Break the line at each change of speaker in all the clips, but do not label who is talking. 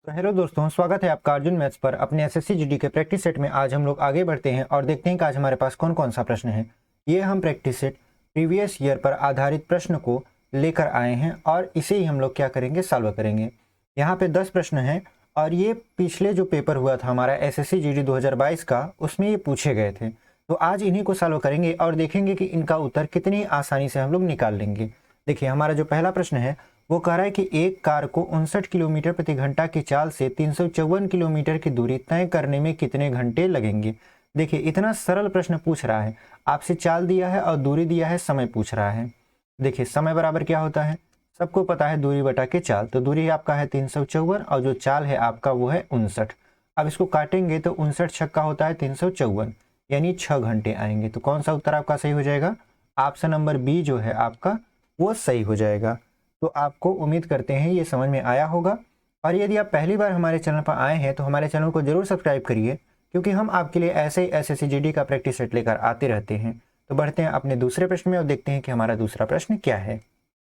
तो हेलो दोस्तों, स्वागत है आपका अर्जुन मैथ्स पर अपने एसएससी जीडी के प्रैक्टिस सेट में। आज हम लोग आगे बढ़ते हैं और देखते हैं कि आज हमारे पास कौन कौन सा प्रश्न है। ये हम प्रैक्टिस सेट प्रीवियस ईयर पर आधारित प्रश्न को लेकर आए हैं और इसे ही हम लोग क्या करेंगे, सॉल्व करेंगे। यहाँ पे 10 प्रश्न हैं और ये पिछले जो पेपर हुआ था हमारा एसएससी जीडी 2022 का, उसमें ये पूछे गए थे। तो आज इन्हीं को सॉल्व करेंगे और देखेंगे कि इनका उत्तर कितनी आसानी से हम लोग निकाल लेंगे। देखिए, हमारा जो पहला प्रश्न है वो कह रहा है कि एक कार को 59 किलोमीटर प्रति घंटा की चाल से 354 किलोमीटर की दूरी तय करने में कितने घंटे लगेंगे। देखिए, इतना सरल प्रश्न पूछ रहा है, आपसे चाल दिया है और दूरी दिया है, समय पूछ रहा है। देखिए, समय बराबर क्या होता है, सबको पता है, दूरी बटा के चाल। तो दूरी आपका है 354 और जो चाल है आपका वो है 59। अब इसको काटेंगे तो 59 छक्का होता है 354, यानी 6 घंटे आएंगे। तो कौन सा उत्तर आपका सही हो जाएगा, ऑप्शन नंबर बी जो है आपका वो सही हो जाएगा। तो आपको उम्मीद करते हैं ये समझ में आया होगा। और यदि आप पहली बार हमारे चैनल पर आए हैं तो हमारे चैनल को जरूर सब्सक्राइब करिए, क्योंकि हम आपके लिए ऐसे ही एसएससी जीडी का प्रैक्टिस सेट लेकर आते रहते हैं। तो बढ़ते हैं अपने दूसरे प्रश्न में और देखते हैं कि हमारा दूसरा प्रश्न क्या है।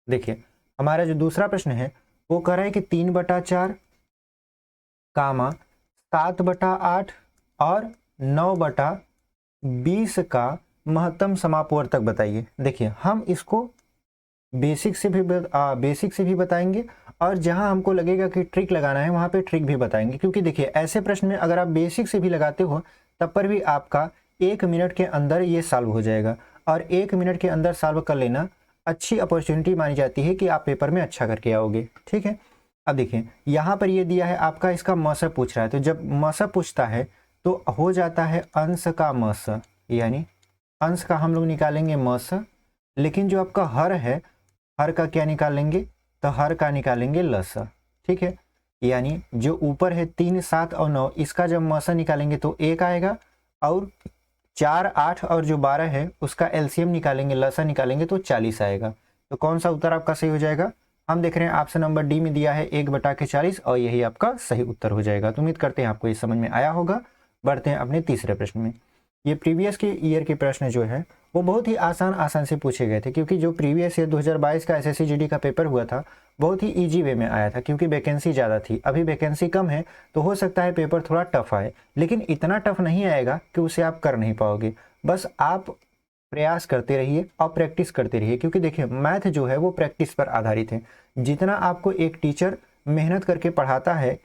देखिए, हमारा जो दूसरा प्रश्न है वो कह रहा है कि 3/4, 7/8 और 9/20 का महत्तम समापवर्तक बताइए। देखिए, हम इसको बेसिक से भी बताएंगे और जहां हमको लगेगा कि ट्रिक लगाना है वहां पे ट्रिक भी बताएंगे। क्योंकि देखिए, ऐसे प्रश्न में अगर आप बेसिक से भी लगाते हो तब पर भी आपका 1 मिनट के अंदर ये सॉल्व हो जाएगा। और 1 मिनट के अंदर सॉल्व कर लेना अच्छी अपॉर्चुनिटी मानी जाती है कि आप पेपर में अच्छा करके आओगे। ठीक है, अब देखिए यहाँ पर ये दिया है आपका, इसका मौसम पूछ रहा है। तो जब मौसम पूछता है तो हो जाता है अंश का मौसम, यानी अंश का हम लोग निकालेंगे मौसम। लेकिन जो आपका हर है, हर का क्या निकालेंगे, तो हर का निकालेंगे लसा। ठीक है, यानी जो ऊपर है 3, 7 और 9, इसका जब मौसा निकालेंगे तो 1 आएगा। और 4, 8 और जो 12 है उसका एलसीएम निकालेंगे, लसा निकालेंगे तो 40 आएगा। तो कौन सा उत्तर आपका सही हो जाएगा, हम देख रहे हैं ऑप्शन नंबर डी में दिया है 1/40 और यही आपका सही उत्तर हो जाएगा। तो उम्मीद करते हैं आपको ये समझ में आया होगा। बढ़ते हैं अपने तीसरे प्रश्न में। ये प्रीवियस के ईयर के प्रश्न जो है वो बहुत ही आसान से पूछे गए थे, क्योंकि जो प्रीवियस ईयर 2022 का एसएससी जीडी का पेपर हुआ था बहुत ही इजी वे में आया था, क्योंकि वैकेंसी ज़्यादा थी। अभी वैकेंसी कम है तो हो सकता है पेपर थोड़ा टफ आए, लेकिन इतना टफ नहीं आएगा कि उसे आप कर नहीं पाओगे। बस आप प्रयास करते रहिए और प्रैक्टिस करते रहिए, क्योंकि देखिए मैथ जो है वो प्रैक्टिस पर आधारित है। जितना आपको एक टीचर मेहनत करके पढ़ाता है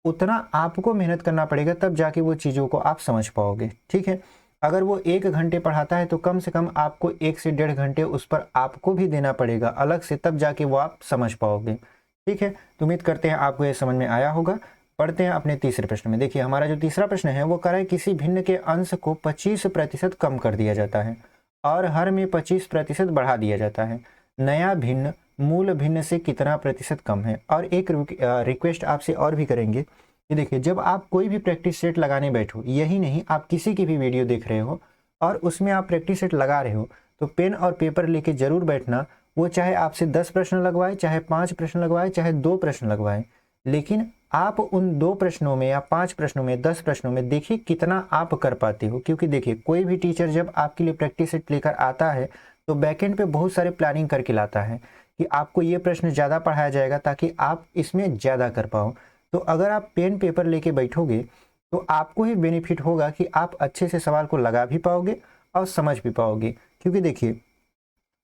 उतना आपको मेहनत करना पड़ेगा, तब जाके वो चीज़ों को आप समझ पाओगे। ठीक है, अगर वो 1 घंटे पढ़ाता है तो कम से कम आपको 1 से 1.5 घंटे उस पर आपको भी देना पड़ेगा अलग से, तब जाके वो आप समझ पाओगे। ठीक है, तो उम्मीद करते हैं आपको ये समझ में आया होगा। पढ़ते हैं अपने तीसरे प्रश्न में। देखिए, हमारा जो तीसरा प्रश्न है वो कह रहा है किसी भिन्न के अंश को 25% कम कर दिया जाता है और हर में 25% बढ़ा दिया जाता है। नया भिन्न मूल भिन्न से कितना प्रतिशत कम है। और एक रिक्वेस्ट आपसे और भी करेंगे कि देखिए, जब आप कोई भी प्रैक्टिस सेट लगाने बैठो, यही नहीं आप किसी की भी वीडियो देख रहे हो और उसमें आप प्रैक्टिस सेट लगा रहे हो, तो पेन और पेपर लेके जरूर बैठना। वो चाहे आपसे 10 प्रश्न लगवाए, चाहे 5 प्रश्न लगवाए, चाहे 2 प्रश्न लगवाए, लेकिन आप उन 2 प्रश्नों में या 5 प्रश्नों में, 10 प्रश्नों में देखिए कितना आप कर पाते हो। क्योंकि देखिए, कोई भी टीचर जब आपके लिए प्रैक्टिस सेट लेकर आता है तो बैकएंड पे बहुत सारे प्लानिंग करके लाता है कि आपको ये प्रश्न ज़्यादा पढ़ाया जाएगा ताकि आप इसमें ज़्यादा कर पाओ। तो अगर आप पेन पेपर लेके बैठोगे तो आपको ही बेनिफिट होगा कि आप अच्छे से सवाल को लगा भी पाओगे और समझ भी पाओगे। क्योंकि देखिए,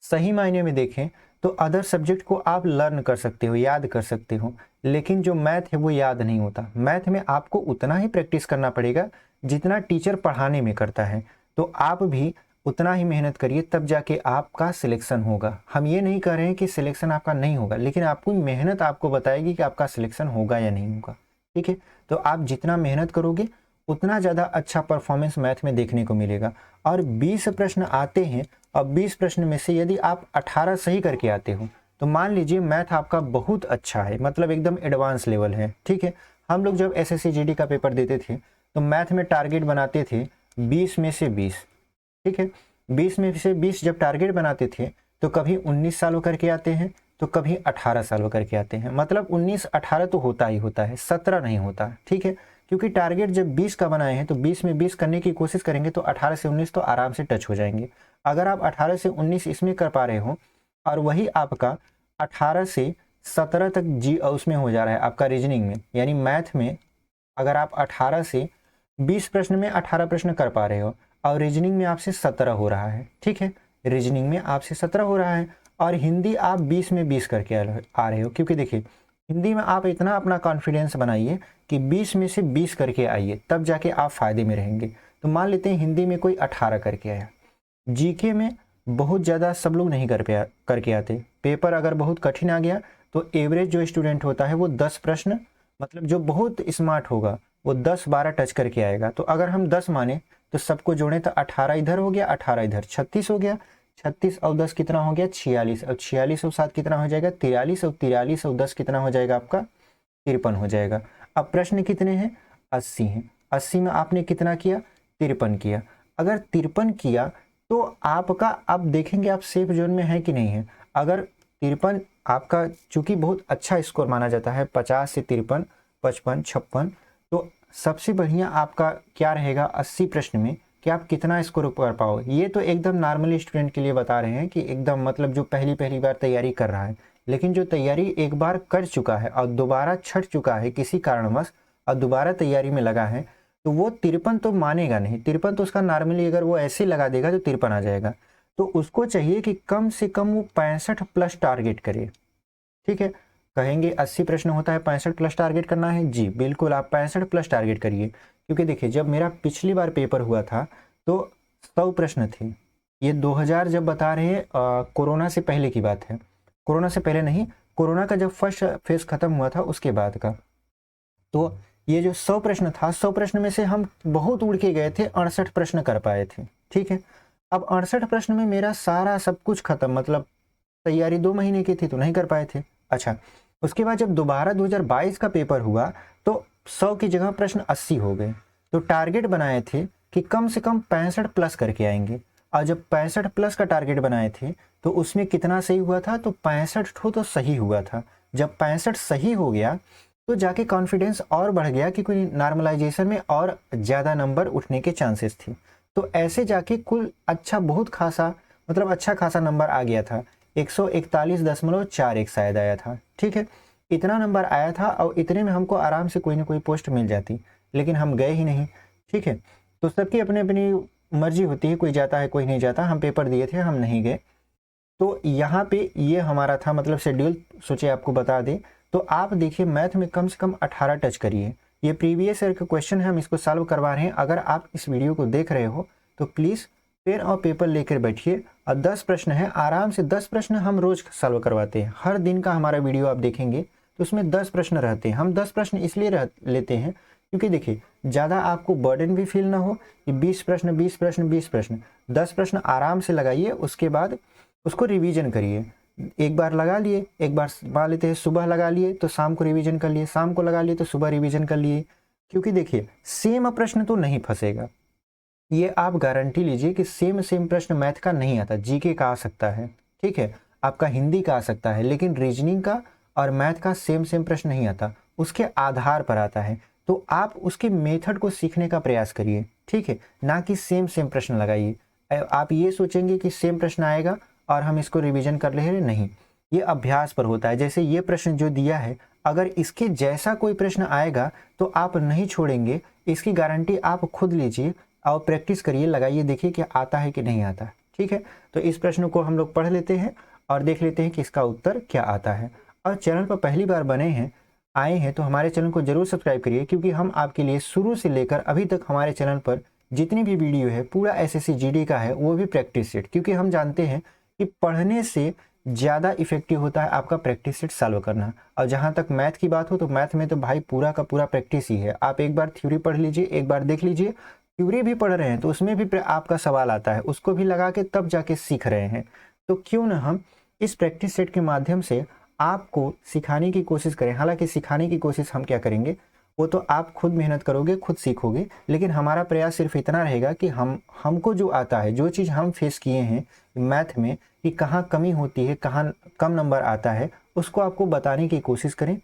सही मायने में देखें तो अदर सब्जेक्ट को आप लर्न कर सकते हो, याद कर सकते हो, लेकिन जो मैथ है वो याद नहीं होता। मैथ में आपको उतना ही प्रैक्टिस करना पड़ेगा जितना टीचर पढ़ाने में करता है। तो आप भी उतना ही मेहनत करिए, तब जाके आपका सिलेक्शन होगा। हम ये नहीं कह रहे हैं कि सिलेक्शन आपका नहीं होगा, लेकिन आपको मेहनत आपको बताएगी कि आपका सिलेक्शन होगा या नहीं होगा। ठीक है, तो आप जितना मेहनत करोगे उतना ज़्यादा अच्छा परफॉर्मेंस मैथ में देखने को मिलेगा। और 20 प्रश्न आते हैं और 20 प्रश्न में से यदि आप 18 सही करके आते हो तो मान लीजिए मैथ आपका बहुत अच्छा है, मतलब एकदम एडवांस लेवल है। ठीक है, हम लोग जब एसएससी जीडी का पेपर देते थे तो मैथ में टारगेट बनाते थे 20 में से 20। ठीक है, 20 में से 20 जब टारगेट बनाते थे तो कभी 19 साल होकर के आते हैं तो कभी 18 साल होकर के आते हैं। मतलब 19 18 तो होता ही होता है, 17 नहीं होता। ठीक है, क्योंकि टारगेट जब 20 का बनाए हैं तो 20 में 20 करने की कोशिश करेंगे तो 18 से 19 तो आराम से टच हो जाएंगे। अगर आप 18 से 19 इसमें कर पा रहे हो और वही आपका 18 से 17 तक जी उसमें हो जा रहा है आपका रीजनिंग में, यानी मैथ में अगर आप 18 से 20 प्रश्न में 18 प्रश्न कर पा रहे हो और रीजनिंग में आपसे 17 हो रहा है, ठीक है, रीजनिंग में आपसे 17 हो रहा है और हिंदी आप 20 में 20 करके आ रहे हो, क्योंकि देखिए हिंदी में आप इतना अपना कॉन्फिडेंस बनाइए कि 20 में से 20 करके आइए, तब जाके आप फायदे में रहेंगे। तो मान लेते हैं हिंदी में कोई 18 करके आया, जीके में बहुत ज़्यादा सब लोग नहीं करके आते, पेपर अगर बहुत कठिन आ गया तो एवरेज जो स्टूडेंट होता है वो 10 प्रश्न, मतलब जो बहुत स्मार्ट होगा वो 10-12 टच करके आएगा। तो अगर हम 10 माने तो सबको जोड़ें तो 18 इधर हो गया, 18 इधर, 36 हो गया, 36 और 10 कितना हो गया 46, और 46 और 7 कितना हो जाएगा 43, और 43 और 10 कितना हो जाएगा आपका 53 हो जाएगा। अब प्रश्न कितने हैं 80 हैं, 80 में आपने कितना किया 53 किया। अगर 53 किया तो आपका, अब देखेंगे आप सेफ जोन में है कि नहीं है। अगर 53 आपका चूंकि बहुत अच्छा स्कोर माना जाता है 50 से 53, 55, 56, तो सबसे बढ़िया आपका क्या रहेगा 80 प्रश्न में कि आप कितना स्कोर कर पाओ। ये तो एकदम नॉर्मली स्टूडेंट के लिए बता रहे हैं कि एकदम मतलब जो पहली बार तैयारी कर रहा है, लेकिन जो तैयारी एक बार कर चुका है और दोबारा छट चुका है किसी कारणवश और दोबारा तैयारी में लगा है, तो वो 53 तो मानेगा नहीं, 53 तो उसका नॉर्मली अगर वो ऐसे लगा देगा तो 53 आ जाएगा। तो उसको चाहिए कि कम से कम वो 65 प्लस टारगेट करे, ठीक है। कहेंगे 80 प्रश्न होता है 65 प्लस टारगेट करना है, जी बिल्कुल आप 65 प्लस टारगेट करिए। क्योंकि देखिए जब मेरा पिछली बार पेपर हुआ था तो 100 प्रश्न थे, ये 2000 जब बता रहे हैं कोरोना से पहले की बात है, कोरोना से पहले नहीं, कोरोना का जब फर्स्ट फेज खत्म हुआ था उसके बाद का। तो ये जो 100 प्रश्न था, 100 प्रश्न में से हम बहुत उड़ के गए थे, 68 प्रश्न कर पाए थे, ठीक है। अब 68 प्रश्न में मेरा सारा सब कुछ खत्म, मतलब तैयारी 2 महीने की थी तो नहीं कर पाए थे। अच्छा, उसके बाद जब दोबारा 2022 का पेपर हुआ तो 100 की जगह प्रश्न 80 हो गए। तो टारगेट बनाए थे कि कम से कम 65 प्लस करके आएंगे, और जब 65 प्लस का टारगेट बनाए थे तो उसमें कितना सही हुआ था, तो 65 ठो तो सही हुआ था। जब 65 सही हो गया तो जाके कॉन्फिडेंस और बढ़ गया कि कोई नॉर्मलाइजेशन में और ज़्यादा नंबर उठने के चांसेस थे। तो ऐसे जाके कुल अच्छा बहुत खासा, मतलब अच्छा खासा नंबर आ गया था, 141.41 शायद आया था, ठीक है। इतना नंबर आया था और इतने में हमको आराम से कोई ना कोई पोस्ट मिल जाती, लेकिन हम गए ही नहीं, ठीक है। तो सबकी अपनी अपनी मर्जी होती है, कोई जाता है कोई नहीं जाता, हम पेपर दिए थे हम नहीं गए। तो यहाँ पे ये हमारा था मतलब शेड्यूल, सोचे आपको बता दें। तो आप देखिए मैथ में कम से कम 18 टच करिए, ये प्रीवियस ईयर का क्वेश्चन है, हम इसको सॉल्व करवा रहे हैं। अगर आप इस वीडियो को देख रहे हो तो प्लीज़ पेन और पेपर लेकर बैठिए, और 10 प्रश्न है आराम से, 10 प्रश्न हम रोज सॉल्व करवाते हैं, हर दिन का हमारा वीडियो आप देखेंगे तो उसमें 10 प्रश्न रहते हैं। हम 10 प्रश्न इसलिए लेते हैं क्योंकि देखिए ज़्यादा आपको बर्डन भी फील ना हो कि 20 प्रश्न 20 प्रश्न 20 प्रश्न, 10 प्रश्न आराम से लगाइए, उसके बाद उसको रिवीजन करिए। एक बार लगा लिए, एक बार मान लेते हैं सुबह लगा लिए तो शाम को रिवीजन कर लिए, शाम को लगा लिए तो सुबह रिवीजन कर लिए, क्योंकि देखिए सेम प्रश्न तो नहीं फंसेगा, ये आप गारंटी लीजिए कि सेम प्रश्न मैथ का नहीं आता, जीके का आ सकता है, ठीक है, आपका हिंदी का आ सकता है, लेकिन रीजनिंग का और मैथ का सेम प्रश्न नहीं आता, उसके आधार पर आता है। तो आप उसके मेथड को सीखने का प्रयास करिए, ठीक है, ना कि सेम प्रश्न लगाइए। आप ये सोचेंगे कि सेम प्रश्न आएगा और हम इसको रिवीजन कर ले रहे, नहीं, ये अभ्यास पर होता है। जैसे ये प्रश्न जो दिया है, अगर इसके जैसा कोई प्रश्न आएगा तो आप नहीं छोड़ेंगे, इसकी गारंटी आप खुद लीजिए और प्रैक्टिस करिए, लगाइए, देखिए कि आता है कि नहीं आता, ठीक है। तो इस प्रश्न को हम लोग पढ़ लेते हैं और देख लेते हैं कि इसका उत्तर क्या आता है। और चैनल पर पहली बार बने हैं, आए हैं, तो हमारे चैनल को जरूर सब्सक्राइब करिए, क्योंकि हम आपके लिए शुरू से लेकर अभी तक हमारे चैनल पर जितनी भी वीडियो है पूरा एसएससी जीडी का है, वो भी प्रैक्टिस सेट, क्योंकि हम जानते हैं कि पढ़ने से ज़्यादा इफेक्टिव होता है आपका प्रैक्टिस सेट सॉल्व करना। और जहाँ तक मैथ की बात हो तो मैथ में तो भाई पूरा का पूरा प्रैक्टिस ही है। आप एक बार थ्योरी पढ़ लीजिए, एक बार देख लीजिए, थ्योरी भी पढ़ रहे हैं तो उसमें भी आपका सवाल आता है, उसको भी लगा के तब जाके सीख रहे हैं। तो क्यों ना हम इस प्रैक्टिस सेट के माध्यम से आपको सिखाने की कोशिश करें। हालांकि सिखाने की कोशिश हम क्या करेंगे, वो तो आप खुद मेहनत करोगे, खुद सीखोगे, लेकिन हमारा प्रयास सिर्फ इतना रहेगा कि हमको जो आता है, जो चीज़ हम फेस किए हैं मैथ में कि कहाँ कमी होती है, कहाँ कम नंबर आता है, उसको आपको बताने की कोशिश करें।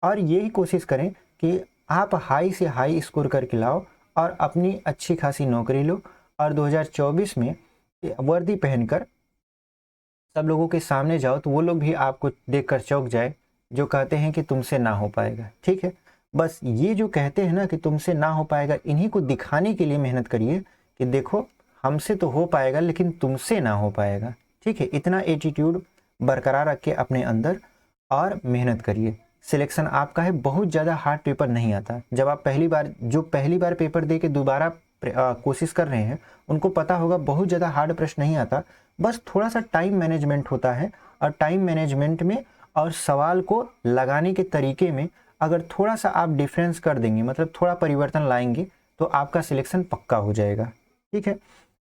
और यही कोशिश करें कि आप हाई से हाई स्कोर करके लाओ और अपनी अच्छी खासी नौकरी लो, और 2024 में वर्दी पहनकर सब लोगों के सामने जाओ तो वो लोग भी आपको देखकर चौंक जाए जो कहते हैं कि तुमसे ना हो पाएगा, ठीक है। बस ये जो कहते हैं ना कि तुमसे ना हो पाएगा, इन्हीं को दिखाने के लिए मेहनत करिए कि देखो हमसे तो हो पाएगा लेकिन तुमसे ना हो पाएगा, ठीक है। इतना एटीट्यूड बरकरार रख के अपने अंदर और मेहनत करिए। सिलेक्शन आपका है, बहुत ज़्यादा हार्ड पेपर नहीं आता। जब आप पहली बार पेपर दे के दोबारा कोशिश कर रहे हैं, उनको पता होगा बहुत ज़्यादा हार्ड प्रश्न नहीं आता, बस थोड़ा सा टाइम मैनेजमेंट होता है। और टाइम मैनेजमेंट में और सवाल को लगाने के तरीके में अगर थोड़ा सा आप डिफरेंस कर देंगे, मतलब थोड़ा परिवर्तन लाएंगे, तो आपका सिलेक्शन पक्का हो जाएगा, ठीक है।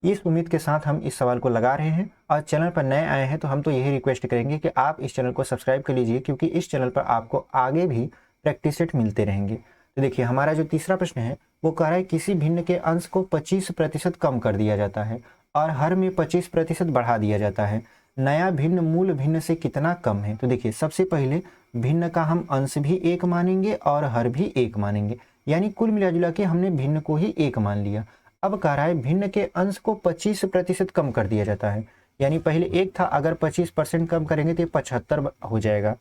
इस उम्मीद के साथ हम इस सवाल को लगा रहे हैं। और चैनल पर नए आए हैं तो हम तो यही रिक्वेस्ट करेंगे कि आप इस चैनल को सब्सक्राइब कर लीजिए, क्योंकि इस चैनल पर आपको आगे भी प्रैक्टिस सेट मिलते रहेंगे। तो देखिए हमारा जो तीसरा प्रश्न है वो कह रहा है किसी भिन्न के अंश को 25% कम कर दिया जाता है और हर में 25% बढ़ा दिया जाता है। नया भिन्न मूल भिन्न से कितना कम है। तो देखिए सबसे पहले भिन्न का हम अंश भी एक मानेंगे और हर भी एक मानेंगे, यानी कुल मिला जुला के हमने भिन्न को ही एक मान लिया। अब कह रहा है भिन्न के अंश को 25% कम कर दिया जाता है, यानी पहले एक था, अगर 25% कम करेंगे तो ये 75 हो जाएगा।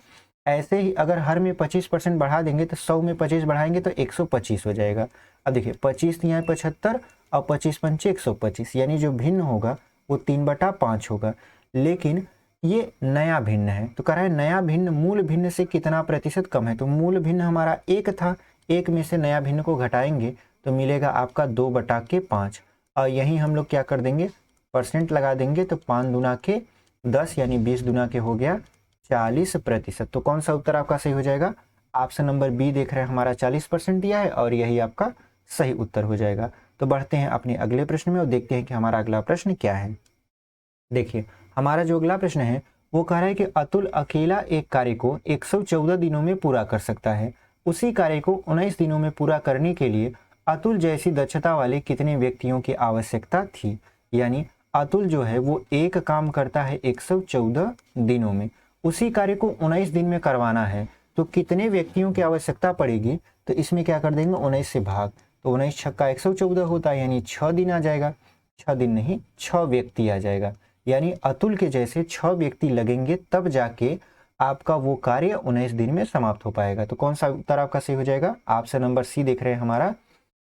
ऐसे ही अगर हर में 25% बढ़ा देंगे तो 100 में 25 बढ़ाएंगे तो 125 हो जाएगा। अब देखिए 25 यहाँ 75 और 25 पंचे 125, यानी जो भिन्न होगा वो 3/5 होगा। लेकिन ये नया भिन्न है, तो कह रहा है नया भिन्न मूल भिन्न से कितना प्रतिशत कम है। तो मूल भिन्न हमारा 1 था, 1 में से नया भिन्न को घटाएंगे तो मिलेगा आपका 2/5। और यहीं हम लोग क्या कर देंगे, परसेंट लगा देंगे, तो 5 दूना के 10 यानी 20 दूना के हो गया 40%। तो कौन सा उत्तर आपका सही हो जाएगा, ऑप्शन नंबर बी देख रहे हैं हमारा 40% दिया है और यही आपका सही उत्तर हो जाएगा। तो बढ़ते हैं अपने अगले प्रश्न में और देखते हैं कि हमारा अगला प्रश्न क्या है। देखिए हमारा जो अगला प्रश्न है वो कह रहा है कि अतुल अकेला एक कार्य को 114 दिनों में पूरा कर सकता है। उसी कार्य को 19 दिनों में पूरा करने के लिए अतुल जैसी दक्षता वाले कितने व्यक्तियों की आवश्यकता थी। यानी अतुल जो है वो एक काम करता है 114 दिनों में, उसी कार्य को 19 दिन में करवाना है, तो कितने व्यक्तियों की आवश्यकता पड़ेगी। तो इसमें क्या कर देंगे 19 से भाग, तो 19 छक्का 114 होता है, यानी 6 दिन आ जाएगा। 6 दिन नहीं 6 व्यक्ति आ जाएगा, यानी अतुल के जैसे 6 व्यक्ति लगेंगे तब जाके आपका वो कार्य 19 दिन में समाप्त हो पाएगा। तो कौन सा उत्तर आपका सही हो जाएगा, ऑप्शन नंबर सी देख रहे हैं हमारा,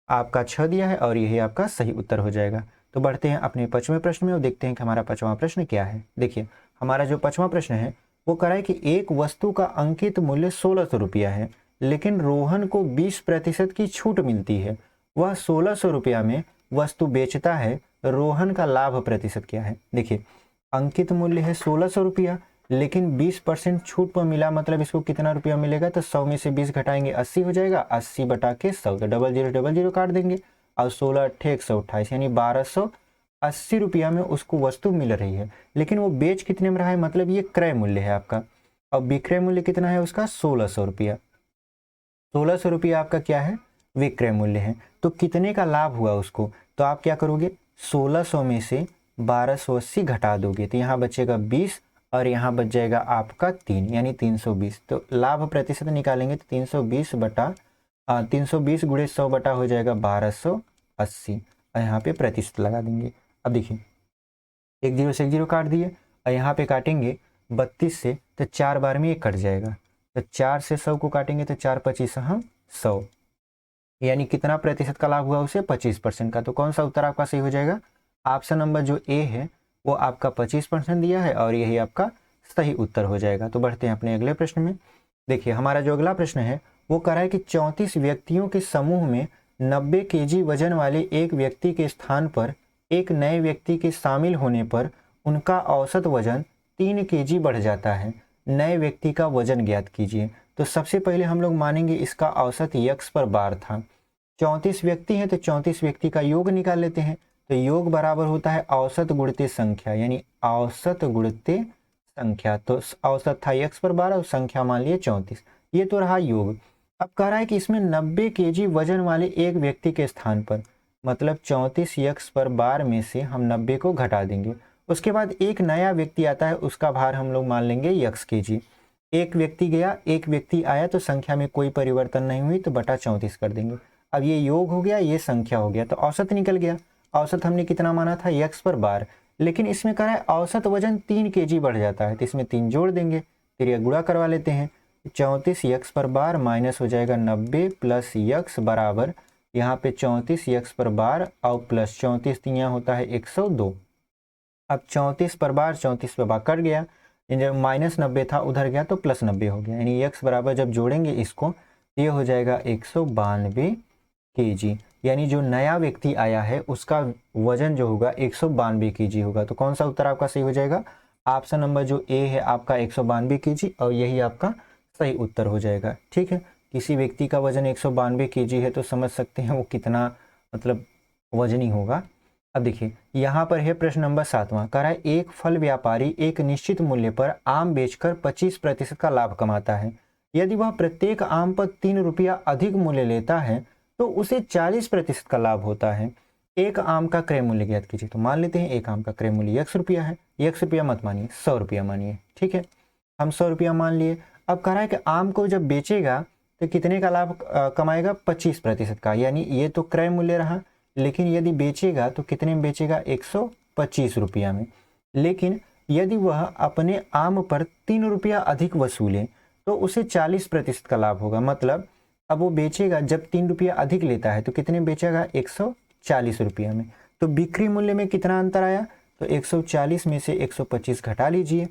आपका 6 दिया है और यही आपका सही उत्तर हो जाएगा। तो बढ़ते हैं अपने 5वें प्रश्न में और देखते हैं कि हमारा 5वां प्रश्न क्या है। देखिए हमारा जो 5वां प्रश्न है वो कह रहा है कि एक वस्तु का अंकित मूल्य 1600 रुपया है, लेकिन रोहन को 20% की छूट मिलती है। वह 1600 रुपया में वस्तु बेचता है, रोहन का लाभ प्रतिशत क्या है। देखिए अंकित मूल्य है 1600 रुपया, लेकिन 20% छूट पर मिला, मतलब इसको कितना रुपया मिलेगा, तो 100 में से 20 घटाएंगे 80 हो जाएगा, 80/100, तो 0000 काट देंगे और 16 अट्ठे 128, यानी 1280 रुपया में उसको वस्तु मिल रही है। लेकिन वो बेच कितने में रहा है, मतलब ये क्रय मूल्य है आपका, और विक्रय मूल्य कितना है उसका 1600 रुपया। 1600 रुपया आपका क्या है, विक्रय मूल्य है। तो कितने का लाभ हुआ उसको, तो आप क्या करोगे 1600 में से 1280 घटा दोगे, तो यहाँ बचेगा 20 और यहाँ बच जाएगा आपका 3, यानी 320। तो लाभ प्रतिशत निकालेंगे तो 320 गुणे 100 बटा हो जाएगा 1280 और यहाँ पे प्रतिशत लगा देंगे। अब देखिए 1 0 से 1 0 काट दिए और यहाँ पे काटेंगे 32 से, तो 4 बार में ये कट जाएगा, तो 4 से 100 को काटेंगे तो 4 25 हम 100, यानी कितना प्रतिशत का लाभ हुआ उसे 25% का। तो कौन सा उत्तर आपका सही हो जाएगा, ऑप्शन नंबर जो ए है वो आपका 25% दिया है और यही आपका सही उत्तर हो जाएगा। तो बढ़ते हैं अपने अगले प्रश्न में। देखिए हमारा जो अगला प्रश्न है वो कह रहा है कि 34 व्यक्तियों के समूह में 90 kg वजन वाले एक व्यक्ति के स्थान पर एक नए व्यक्ति के शामिल होने पर उनका औसत वजन 3 kg बढ़ जाता है। नए व्यक्ति का वजन ज्ञात कीजिए। तो सबसे पहले हम लोग मानेंगे इसका औसत यक्स पर बार था। 34 व्यक्ति हैं तो 34 व्यक्ति का योग निकाल लेते हैं, तो योग बराबर होता है औसत गुणित संख्या, यानी औसत गुणित संख्या। तो औसत था x पर 12 और संख्या मान लिए 34, ये तो रहा योग। अब कह रहा है कि इसमें 90 kg वजन वाले एक व्यक्ति के स्थान पर, मतलब 34 x पर 12 में से हम 90 को घटा देंगे। उसके बाद एक नया व्यक्ति आता है, उसका भार हम लोग मान लेंगे x kg। एक व्यक्ति गया, एक व्यक्ति आया, तो संख्या में कोई परिवर्तन नहीं हुई तो बटा 34 कर देंगे। अब ये योग हो गया, ये संख्या हो गया, तो औसत निकल गया। औसत हमने कितना माना था x पर 12, लेकिन इसमें कह रहा है औसत वजन 3 kg बढ़ जाता है, तो इसमें 3 जोड़ देंगे, फिर ये गुणा करवा लेते हैं। 34 यक्स पर बार माइनस हो जाएगा 90 प्लस यक्स बराबर यहाँ पे 34 यक्स पर बार और प्लस 34 यहाँ होता है 102। अब 34 पर बार 34 पर बार कट गया, जब -90 था उधर गया तो +90 हो गया, यानी यक्स बराबर जब जोड़ेंगे इसको ये हो जाएगा 192 kg। यानी जो नया व्यक्ति आया है उसका वजन जो होगा 192 kg होगा। तो कौन सा उत्तर आपका सही हो जाएगा? ऑप्शन नंबर जो ए है आपका 192 kg और यही आपका सही उत्तर हो जाएगा। ठीक है, किसी व्यक्ति का वजन 192 kg है तो समझ सकते हैं वो कितना मतलब वजनी होगा। अब देखिए यहाँ पर है प्रश्न नंबर 7वां, कह रहा है एक फल व्यापारी एक निश्चित मूल्य पर आम बेचकर 25% का लाभ कमाता है। यदि वह प्रत्येक आम पर 3 रुपया अधिक मूल्य लेता है तो उसे 40% का लाभ होता है। एक आम का क्रय मूल्य ज्ञात कीजिए। तो मान लेते हैं एक आम का क्रय मूल्य 100 रुपया है। 100 रुपया मत मानिए, 100 रुपया मानिए। ठीक है, हम 100 रुपया मान लिए। अब कह रहा है कि आम को जब बेचेगा तो कितने का लाभ कमाएगा? 25% का। यानी ये तो क्रय मूल्य रहा, लेकिन यदि बेचेगा तो कितने में बेचेगा? 125 रुपया में। लेकिन यदि वह अपने आम पर 3 रुपया अधिक वसूले तो उसे 40% का लाभ होगा। मतलब अब वो बेचेगा, जब 3 रुपया अधिक लेता है तो कितने में बेचेगा? 140 रुपया में। तो बिक्री मूल्य में कितना अंतर आया? तो 140 में से 125 घटा लीजिए,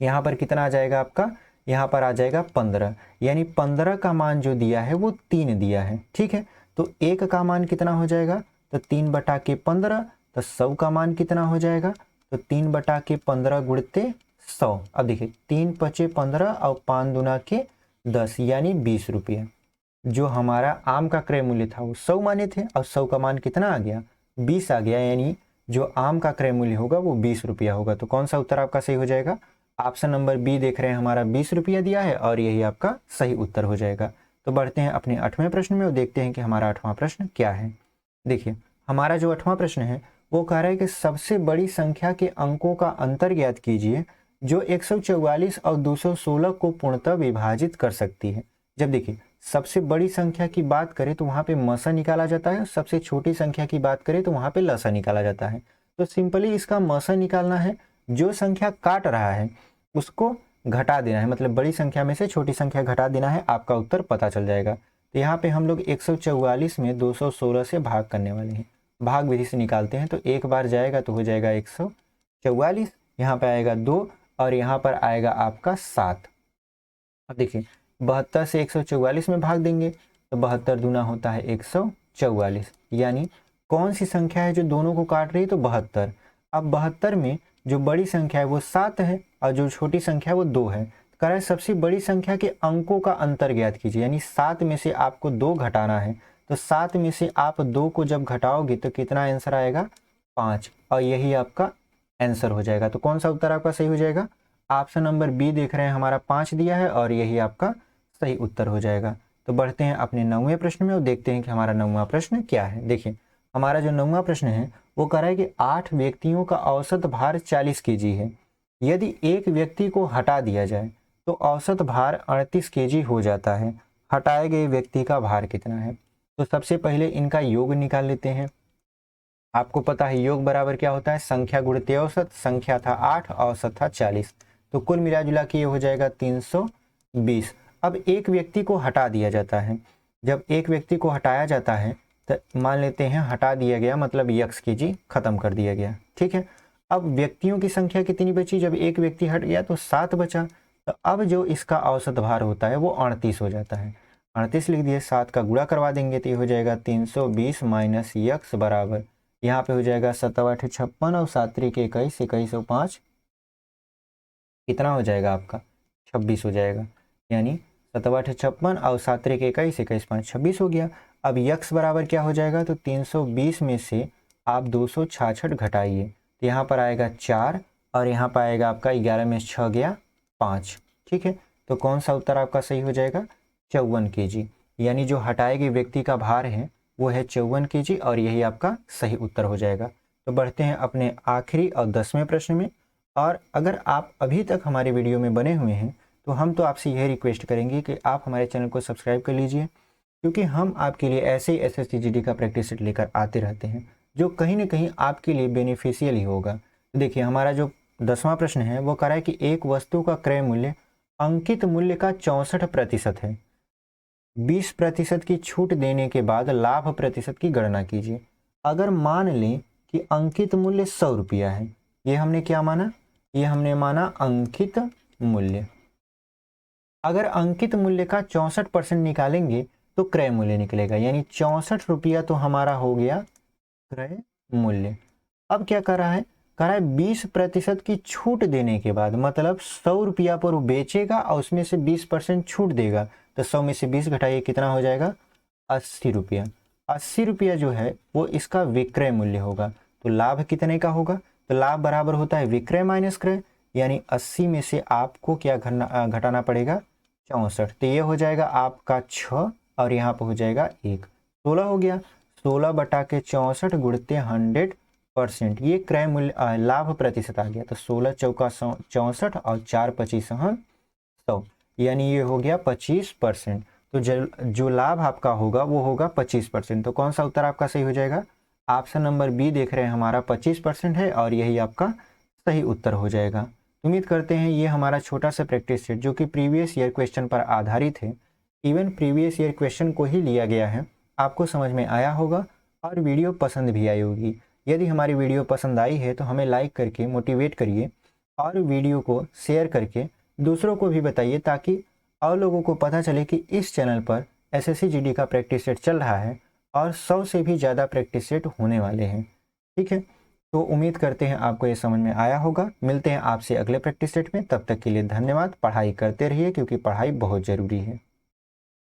यहाँ पर कितना आ जाएगा आपका? यहाँ पर आ जाएगा 15। यानी 15 का मान जो दिया है वो 3 दिया है। ठीक है, तो 1 का मान कितना हो जाएगा? तो 3/15। तो 100 का मान कितना हो जाएगा? तो 3/15 गुणते 100। अब देखिए 3 पचे 15 और 5 दूना के 10 यानी 20 रुपये। जो हमारा आम का क्रय मूल्य था वो 100 माने थे और 100 का मान कितना आ गया? 20 आ गया। यानी जो आम का क्रय मूल्य होगा वो 20 रुपया होगा। तो कौन सा उत्तर आपका सही हो जाएगा? ऑप्शन नंबर बी देख रहे हैं, हमारा 20 रुपया दिया है और यही आपका सही उत्तर हो जाएगा। तो बढ़ते हैं अपने 8वें प्रश्न में और देखते हैं कि हमारा 8वां प्रश्न क्या है। देखिए हमारा जो 8वां प्रश्न है वो कह रहा है कि सबसे बड़ी संख्या के अंकों का अंतर ज्ञात कीजिए जो 144 और 216 को पूर्णतः विभाजित कर सकती है। जब देखिए सबसे बड़ी संख्या की बात करें तो वहां पे मसा निकाला जाता है, सबसे छोटी संख्या की बात करें तो वहां पे लसा निकाला जाता है। तो सिंपली इसका मसा निकालना है, जो संख्या काट रहा है उसको घटा देना है, मतलब बड़ी संख्या में से छोटी संख्या घटा देना है, आपका उत्तर पता चल जाएगा। तो यहाँ पे हम लोग 144 में 216 से भाग करने वाले हैं। भाग विधि से निकालते हैं तो एक बार जाएगा तो हो जाएगा 144, यहाँ पे आएगा 2 और यहाँ पर आएगा आपका 7। अब देखिए 72 से 144 में भाग देंगे तो 72 दूना होता है 144। यानी कौन सी संख्या है जो दोनों को काट रही है? तो 72। अब 72 में जो बड़ी संख्या है वो 7 है और जो छोटी संख्या है वो 2 है। कह रहा है सबसे बड़ी संख्या के अंकों का अंतर ज्ञात कीजिए। यानी 7 में से आपको 2 घटाना है। तो 7 में से आप 2 को जब घटाओगे तो कितना आंसर आएगा? 5 और यही आपका आंसर हो जाएगा। तो कौन सा उत्तर आपका सही हो जाएगा? ऑप्शन नंबर बी देख रहे हैं, हमारा 5 दिया है और यही आपका सही उत्तर हो जाएगा। तो बढ़ते हैं अपने 9वें प्रश्न में और देखते हैं कि हमारा 9वां प्रश्न क्या है। देखिए हमारा जो 9वां प्रश्न है वो कह रहा है कि 8 व्यक्तियों का औसत भार 40 kg है। यदि एक व्यक्ति को हटा दिया जाए तो औसत भार 38 kg हो जाता है। हटाए गए व्यक्ति का भार कितना है? तो सबसे पहले इनका योग निकाल लेते हैं। आपको पता है योग बराबर क्या होता है? संख्या गुणित औसत। संख्या था 8, औसत था 40, तो कुल मिला जुला के ये हो जाएगा 320। अब एक व्यक्ति को हटा दिया जाता है। जब एक व्यक्ति को हटाया जाता है तो मान लेते हैं हटा दिया गया, मतलब यक्स kg खत्म कर दिया गया। ठीक है, अब व्यक्तियों की संख्या कितनी बची? जब एक व्यक्ति हट गया तो 7 बचा। तो अब जो इसका औसत भार होता है वो 38 हो जाता है। 38 लिख दिए, 7 का गुणा करवा देंगे तो ये हो जाएगा 320 माइनस यक्स बराबर, यहाँ पे हो जाएगा 7 8 56 और 7 3 21, 21 और 5 कितना हो जाएगा आपका? 26 हो जाएगा। यानी 7 8 56 और 7 3 21, 21 5 26 हो गया। अब यक्स बराबर क्या हो जाएगा? तो 320 में से आप 266 घटाइए तो यहाँ पर आएगा 4 और यहाँ पर आएगा आपका 11 में 6 गया 5। ठीक है, तो कौन सा उत्तर आपका सही हो जाएगा? 54 kg। यानी जो हटाए गए व्यक्ति का भार है वो है 54 kg और यही आपका सही उत्तर हो जाएगा। तो बढ़ते हैं अपने आखिरी और 10वें प्रश्न में। और अगर आप अभी तक हमारे वीडियो में बने हुए हैं तो हम तो आपसे यह रिक्वेस्ट करेंगे कि आप हमारे चैनल को सब्सक्राइब कर लीजिए, क्योंकि हम आपके लिए ऐसे ही SSC GD का प्रैक्टिस सेट लेकर आते रहते हैं जो कहीं ना कहीं आपके लिए बेनिफिशियल ही होगा। तो देखिए हमारा जो 10वां प्रश्न है वो कह रहा है कि एक वस्तु का क्रय मूल्य अंकित मूल्य का 64% है। 20% की छूट देने के बाद लाभ प्रतिशत की गणना कीजिए। अगर मान लें कि अंकित मूल्य 100 रुपया है, ये हमने क्या माना, ये हमने माना अंकित मूल्य। अगर अंकित मूल्य का 64% निकालेंगे तो क्रय मूल्य निकलेगा, यानी 64 रुपया तो हमारा हो गया क्रय मूल्य। अब क्या कर रहा है, कह रहा है 20% की छूट देने के बाद, मतलब 100 रुपया पर वो बेचेगा और उसमें से 20% छूट देगा, तो 100 में से 20 घटाइए कितना हो जाएगा, 80 रुपया। 80 रुपया जो है वो इसका विक्रय मूल्य होगा। तो लाभ कितने का होगा, तो लाभ बराबर होता है विक्रय माइनस क्रय, यानी 80 में से आपको क्या घटाना पड़ेगा, 64। तो ये हो जाएगा आपका 6 और यहाँ पर हो जाएगा 1, 16 हो गया। 16 बटा के 64 गुणते 100%, ये क्रय मूल्य लाभ प्रतिशत आ गया। तो 16 चौका 64 और 4 25 100, यानी ये हो गया 25%। तो जो लाभ आपका होगा वो होगा 25%। तो कौन सा उत्तर आपका सही हो जाएगा, ऑप्शन नंबर बी देख रहे हैं हमारा 25% है और यही आपका सही उत्तर हो जाएगा। उम्मीद करते हैं ये हमारा छोटा सा प्रैक्टिस सेट जो कि प्रीवियस ईयर क्वेश्चन पर आधारित है, इवन प्रीवियस ईयर क्वेश्चन को ही लिया गया है, आपको समझ में आया होगा और वीडियो पसंद भी आई होगी। यदि हमारी वीडियो पसंद आई है तो हमें लाइक करके मोटिवेट करिए और वीडियो को शेयर करके दूसरों को भी बताइए, ताकि और लोगों को पता चले कि इस चैनल पर एसएससी जीडी का प्रैक्टिस सेट चल रहा है और 100 से भी ज़्यादा प्रैक्टिस सेट होने वाले हैं। ठीक है, तो उम्मीद करते हैं आपको ये समझ में आया होगा। मिलते हैं आपसे अगले प्रैक्टिस सेट में, तब तक के लिए धन्यवाद। पढ़ाई करते रहिए क्योंकि पढ़ाई बहुत ज़रूरी है।